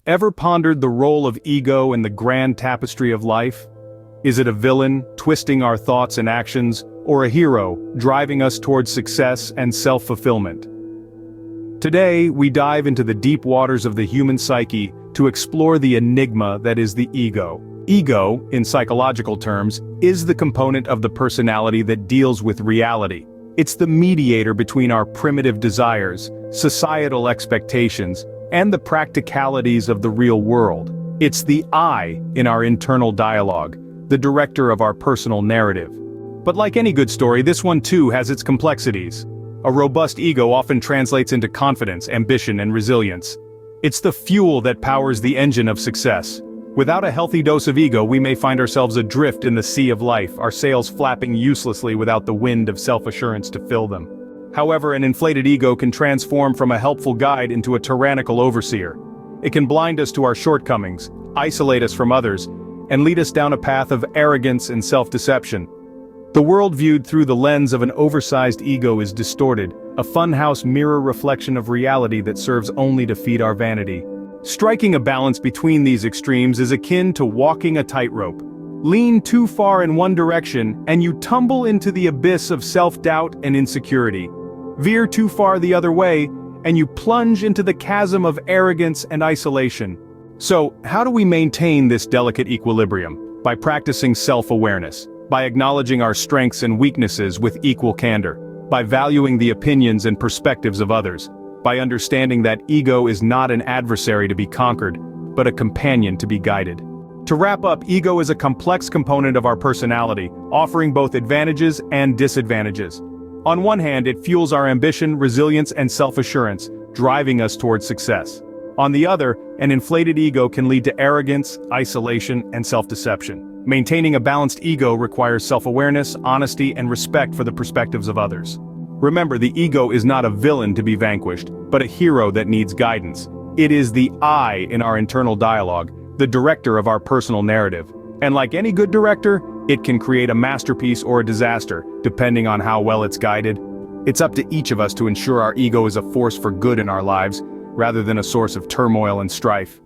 Ever pondered the role of ego in the grand tapestry of life? Is it a villain, twisting our thoughts and actions, or a hero, driving us towards success and self-fulfillment? Today, we dive into the deep waters of the human psyche to explore the enigma that is the ego. Ego, in psychological terms, is the component of the personality that deals with reality. It's the mediator between our primitive desires, societal expectations, and the practicalities of the real world. It's the I in our internal dialogue, the director of our personal narrative. But like any good story, this one too has its complexities. A robust ego often translates into confidence, ambition, and resilience. It's the fuel that powers the engine of success. Without a healthy dose of ego, we may find ourselves adrift in the sea of life, our sails flapping uselessly without the wind of self-assurance to fill them. However, an inflated ego can transform from a helpful guide into a tyrannical overseer. It can blind us to our shortcomings, isolate us from others, and lead us down a path of arrogance and self-deception. The world viewed through the lens of an oversized ego is distorted, a funhouse mirror reflection of reality that serves only to feed our vanity. Striking a balance between these extremes is akin to walking a tightrope. Lean too far in one direction, and you tumble into the abyss of self-doubt and insecurity. Veer too far the other way, and you plunge into the chasm of arrogance and isolation. So, how do we maintain this delicate equilibrium? By practicing self-awareness, by acknowledging our strengths and weaknesses with equal candor, by valuing the opinions and perspectives of others, by understanding that ego is not an adversary to be conquered, but a companion to be guided. To wrap up, ego is a complex component of our personality, offering both advantages and disadvantages. On one hand, it fuels our ambition, resilience, and self-assurance, driving us towards success. On the other, an inflated ego can lead to arrogance, isolation, and self-deception. Maintaining a balanced ego requires self-awareness, honesty, and respect for the perspectives of others. Remember, the ego is not a villain to be vanquished, but a hero that needs guidance. It is the I in our internal dialogue, the director of our personal narrative. And like any good director, it can create a masterpiece or a disaster, depending on how well it's guided. It's up to each of us to ensure our ego is a force for good in our lives, rather than a source of turmoil and strife.